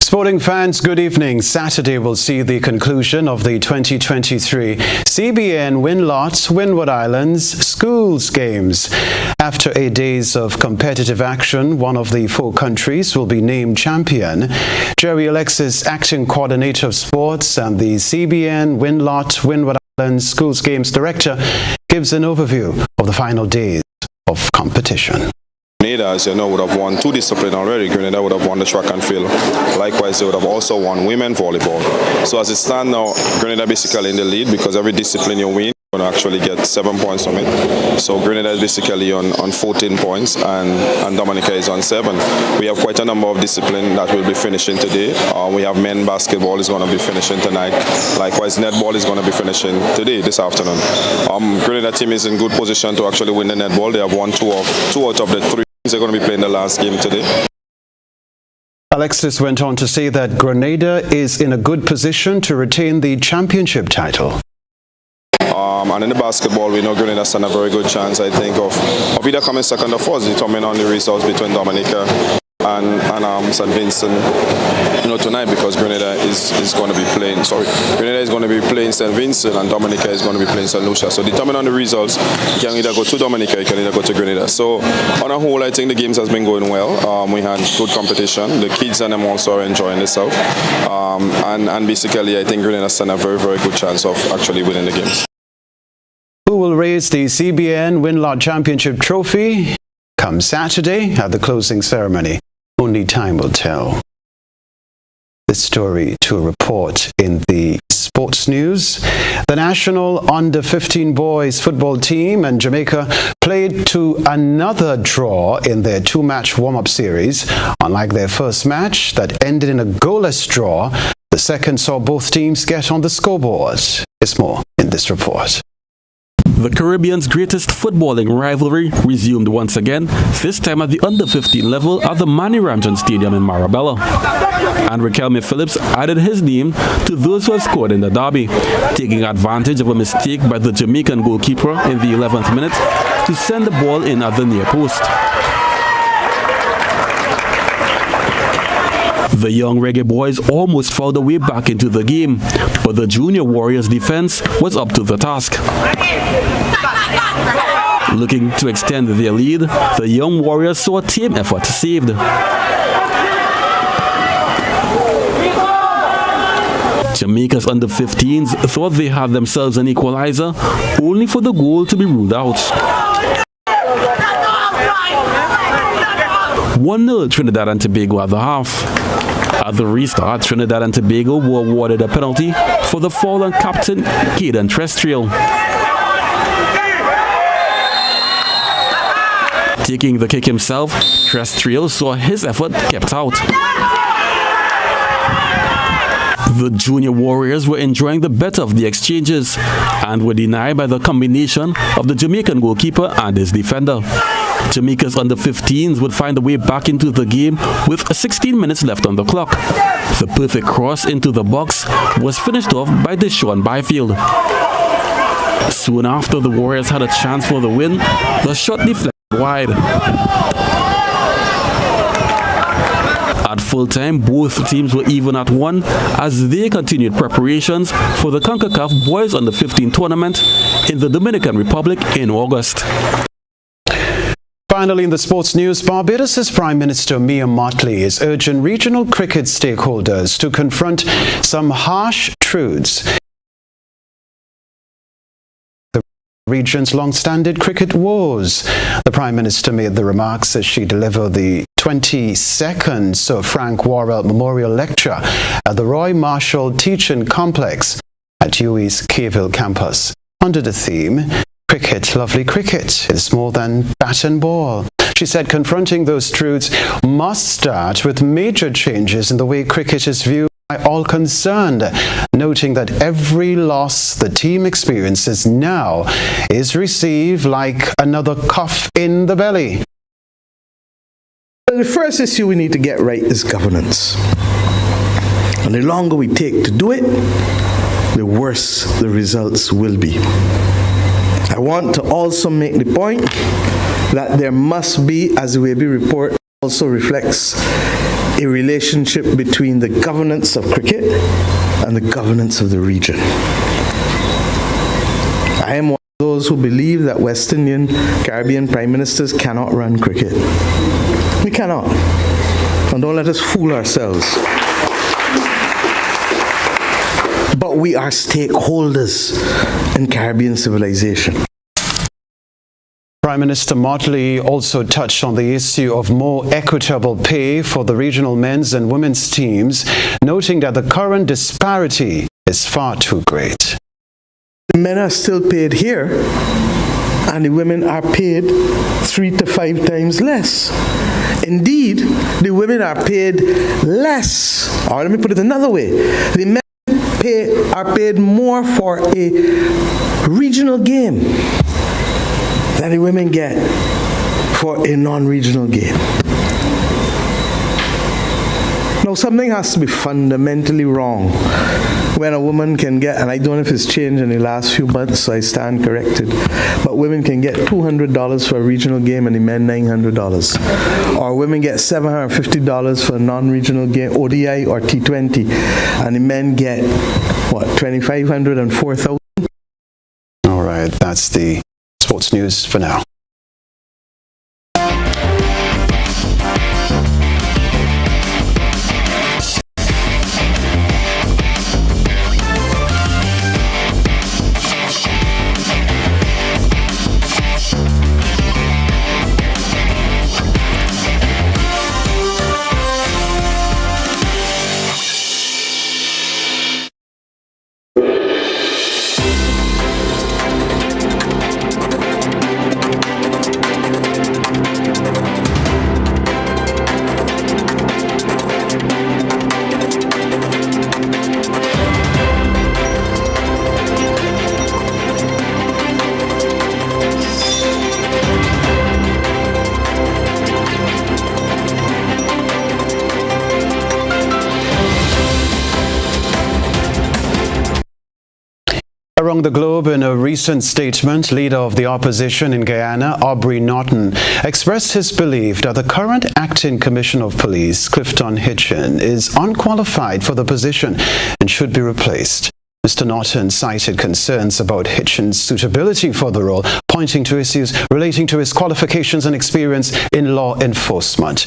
Sporting fans, good evening. Saturday will see the conclusion of the 2023 GBN Windward Islands Schools Games. After 8 days of competitive action, one of the 4 countries will be named champion. Jerry Alexis, acting coordinator of sports and the GBN Windward Islands Schools Games director, gives an overview of the final days of competition. Grenada, as you know, would have won 2 disciplines already. Grenada would have won the track and field. Likewise, they would have also won women volleyball. So as it stands now, Grenada basically in the lead because every discipline you win, you're going to actually get 7 points from it. So Grenada is basically on 14 points and Dominica is on 7. We have quite a number of disciplines that will be finishing today. We have men basketball is going to be finishing tonight. Likewise, netball is going to be finishing today, this afternoon. Grenada team is in good position to actually win the netball. They have won 2 out of the 3. They're going to be playing the last game today. Alexis went on to say that Grenada is in a good position to retain the championship title. And in the basketball, we know Grenada stand a very good chance, I think, of either coming second or fourth, determining on the results between Dominica and St. Vincent, tonight, because Grenada is going to be playing. Grenada is going to be playing St. Vincent and Dominica is going to be playing St. Lucia. So depending on the results, you can either go to Dominica, you can either go to Grenada. So on a whole, I think the games has been going well. We had good competition. The kids and them also are enjoying themselves. And basically, I think Grenada stand a very, very good chance of actually winning the games. Who will raise the GBN Windward Championship trophy come Saturday at the closing ceremony? Only time will tell. This story to a report in the sports news. The national under-15 boys football team and Jamaica played to another draw in their 2-match warm-up series. Unlike their first match that ended in a goalless draw, the second saw both teams get on the scoreboard. There's more in this report. The Caribbean's greatest footballing rivalry resumed once again, this time at the under-15 level at the Manny Ramjan Stadium in Marabella. And Riquelme Phillips added his name to those who have scored in the derby, taking advantage of a mistake by the Jamaican goalkeeper in the 11th minute to send the ball in at the near post. The young Reggae boys almost found a way back into the game, but the Junior Warriors defense was up to the task. Looking to extend their lead, the young Warriors saw a team effort saved. Jamaica's under-15s thought they had themselves an equalizer, only for the goal to be ruled out. 1-0 Trinidad and Tobago at the half. At the restart, Trinidad and Tobago were awarded a penalty for the fallen captain, Caden Trestriel. Taking the kick himself, Trestriel saw his effort kept out. The Junior Warriors were enjoying the better of the exchanges and were denied by the combination of the Jamaican goalkeeper and his defender. Jamaica's under-15s would find a way back into the game with 16 minutes left on the clock. The perfect cross into the box was finished off by Deshaun Byfield. Soon after the Warriors had a chance for the win, the shot deflected wide. At full-time, both teams were even at 1 as they continued preparations for the CONCACAF Boys Under-15 tournament in the Dominican Republic in August. Finally, in the sports news, Barbados' Prime Minister Mia Mottley is urging regional cricket stakeholders to confront some harsh truths. The region's long-standing cricket woes. The Prime Minister made the remarks as she delivered the 22nd Sir Frank Worrell Memorial Lecture at the Roy Marshall Teaching Complex at UWI's Caville campus under the theme, "Cricket, lovely cricket, is more than bat and ball." She said confronting those truths must start with major changes in the way cricket is viewed by all concerned, noting that every loss the team experiences now is received like another cough in the belly. The first issue we need to get right is governance. And the longer we take to do it, the worse the results will be. I want to also make the point that there must be, as the WAB report also reflects, a relationship between the governance of cricket and the governance of the region. I am one of those who believe that West Indian, Caribbean prime ministers cannot run cricket. We cannot. And don't let us fool ourselves. But we are stakeholders in Caribbean civilization. Prime Minister Mottley also touched on the issue of more equitable pay for the regional men's and women's teams, noting that the current disparity is far too great. The men are still paid here, and the women are paid 3 to 5 times less. Indeed, the women are paid less. Or let me put it another way. The men are paid more for a regional game than the women get for a non-regional game. Now, something has to be fundamentally wrong when a woman can get, and I don't know if it's changed in the last few months, so I stand corrected, but women can get $200 for a regional game and the men $900. Or women get $750 for a non-regional game, ODI or T20, and the men get, what, $2,500 and $4,000? All right, that's the sports news for now. Around the globe, in a recent statement, leader of the opposition in Guyana, Aubrey Norton, expressed his belief that the current acting commissioner of police, Clifton Hitchin, is unqualified for the position and should be replaced. Mr. Norton cited concerns about Hitchin's suitability for the role, pointing to issues relating to his qualifications and experience in law enforcement.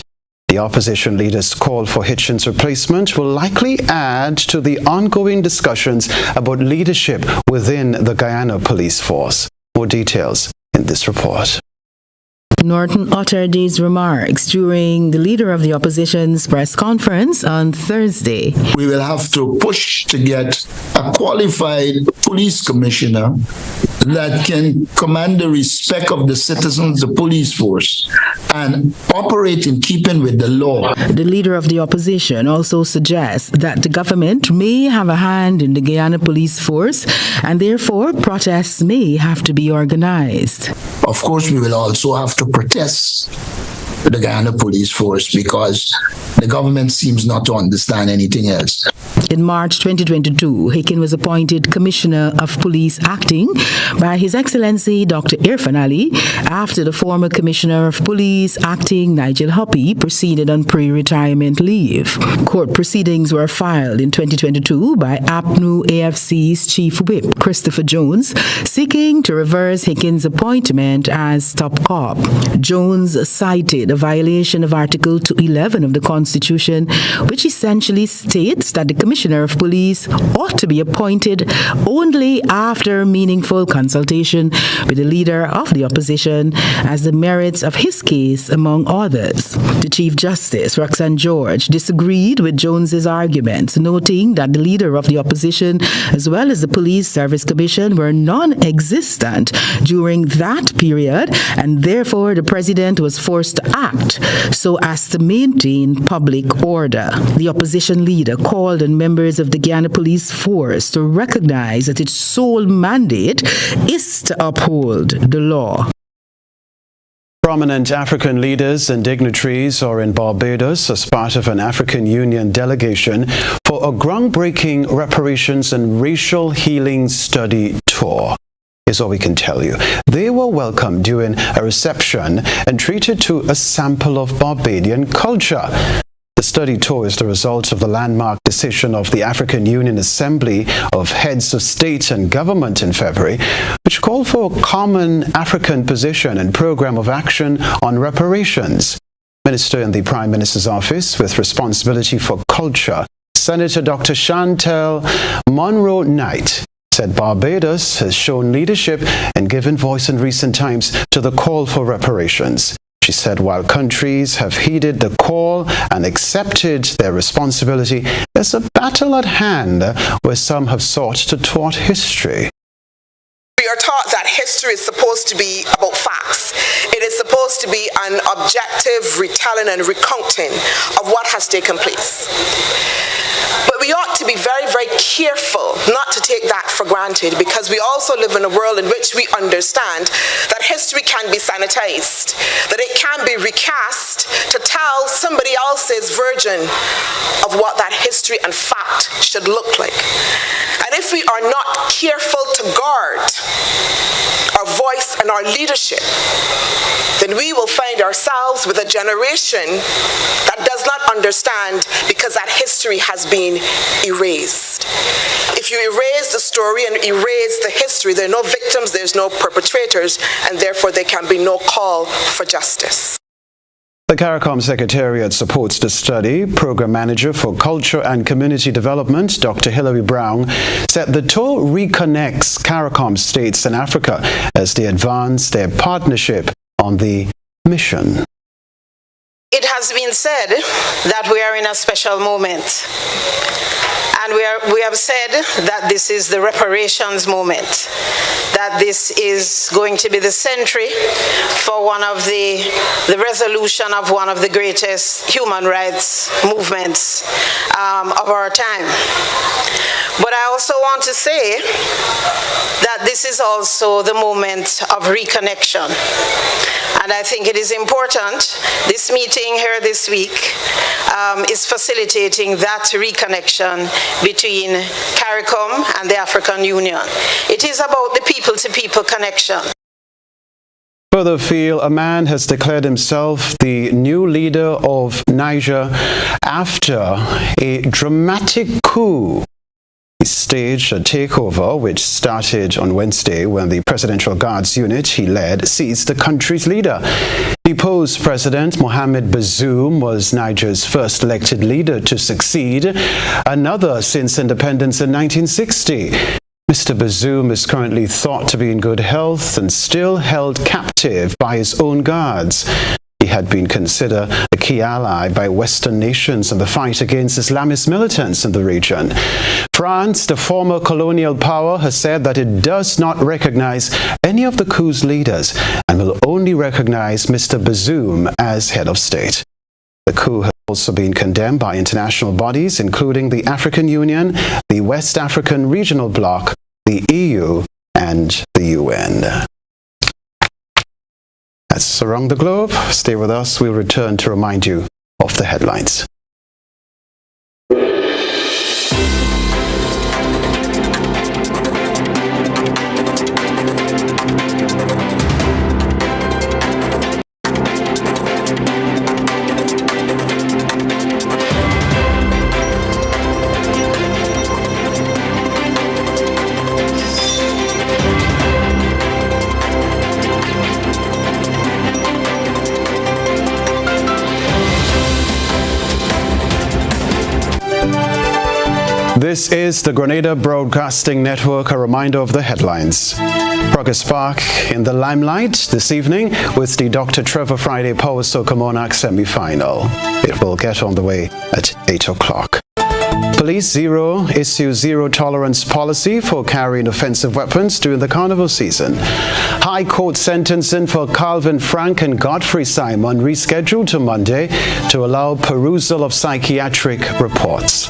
The opposition leader's call for Hitchin's replacement will likely add to the ongoing discussions about leadership within the Guyana police force. More details in this report. Norton uttered these remarks during the Leader of the Opposition's press conference on Thursday. We will have to push to get a qualified police commissioner that can command the respect of the citizens, the police force, and operate in keeping with the law. The Leader of the Opposition also suggests that the government may have a hand in the Guyana police force, and therefore protests may have to be organized. Of course, we will also have to protest the Guyana police force because the government seems not to understand anything else. In March 2022, Hicken was appointed Commissioner of Police acting by His Excellency Dr. Irfan Ali after the former Commissioner of Police acting Nigel Hoppy proceeded on pre-retirement leave. Court proceedings were filed in 2022 by APNU AFC's Chief Whip Christopher Jones seeking to reverse Hicken's appointment as top cop. Jones cited a violation of Article 211 of the Constitution, which essentially states that the Commissioner of Police ought to be appointed only after meaningful consultation with the Leader of the Opposition as the merits of his case, among others. The Chief Justice, Roxanne George, disagreed with Jones's arguments, noting that the Leader of the Opposition as well as the Police Service Commission were non-existent during that period, and therefore the President was forced to act so as to maintain public order. The opposition leader called on members of the Guyana Police Force to recognize that its sole mandate is to uphold the law. Prominent African leaders and dignitaries are in Barbados as part of an African Union delegation for a groundbreaking reparations and racial healing study tour. Is all we can tell you. They were welcomed during a reception and treated to a sample of Barbadian culture. The study tour is the result of the landmark decision of the African Union Assembly of Heads of State and Government in February, which called for a common African position and program of action on reparations. Minister in the Prime Minister's office with responsibility for culture, Senator Dr. Chantel Monroe-Knight, said Barbados has shown leadership and given voice in recent times to the call for reparations. She said while countries have heeded the call and accepted their responsibility, there's a battle at hand where some have sought to thwart history. We are taught that history is supposed to be about facts. It is supposed to be an objective retelling and recounting of what has taken place. But we ought to be very, very careful not to take that for granted, because we also live in a world in which we understand that history can be sanitized, that it can be recast to tell somebody else's version of what that history and fact should look like. And if we are not careful to guard our voice and our leadership, then we will find ourselves with a generation that does not understand because that history has been erased. If you erase the story and erase the history, there are no victims, there's no perpetrators, and therefore there can be no call for justice. The CARICOM Secretariat supports the study. Program Manager for Culture and Community Development, Dr. Hilary Brown, said the tour reconnects CARICOM states in Africa as they advance their partnership on the mission. It has been said that we are in a special moment. And we have said that this is the reparations moment, that this is going to be the century for one of the resolution of one of the greatest human rights movements of our time. But I also want to say that this is also the moment of reconnection. And I think it is important, this meeting here this week is facilitating that reconnection between CARICOM and the African Union. It is about the people-to-people connection. Further afield, a man has declared himself the new leader of Niger after a dramatic coup. He staged a takeover which started on Wednesday when the Presidential Guards unit he led seized the country's leader. Deposed President Mohamed Bazoum was Niger's first elected leader to succeed, another since independence in 1960. Mr. Bazoum is currently thought to be in good health and still held captive by his own guards. He had been considered a key ally by Western nations in the fight against Islamist militants in the region. France, the former colonial power, has said that it does not recognize any of the coup's leaders and will only recognize Mr. Bazoum as head of state. The coup has also been condemned by international bodies, including the African Union, the West African Regional Bloc, the EU, and the UN. That's around the globe. Stay with us. We'll return to remind you of the headlines. This is the Grenada Broadcasting Network, a reminder of the headlines. Progress Park in the limelight this evening with the Dr. Trevor Friday Power Soca Monarch semi-final. It will get on the way at 8 o'clock. Police Zero issues zero tolerance policy for carrying offensive weapons during the carnival season. High Court sentencing for Calvin Frank and Godfrey Simon rescheduled to Monday to allow perusal of psychiatric reports.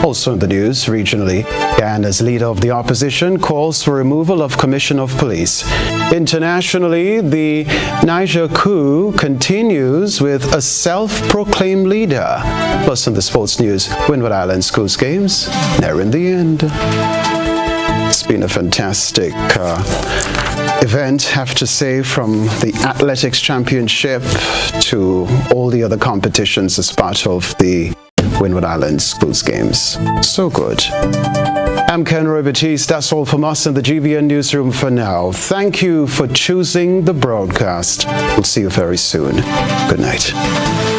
Also in the news, regionally, Guyana's leader of the opposition calls for removal of Commissioner of Police. Internationally, the Niger coup continues with a self-proclaimed leader. Plus in the sports news, Windward Island Schools games near in the end. It's been a fantastic event, have to say, from the athletics championship to all the other competitions as part of the Windward Island Schools games. So good. I'm Kenroy, Baptiste. That's all from us in the GBN newsroom for now. Thank you for choosing the broadcast. We'll see you very soon. Good night.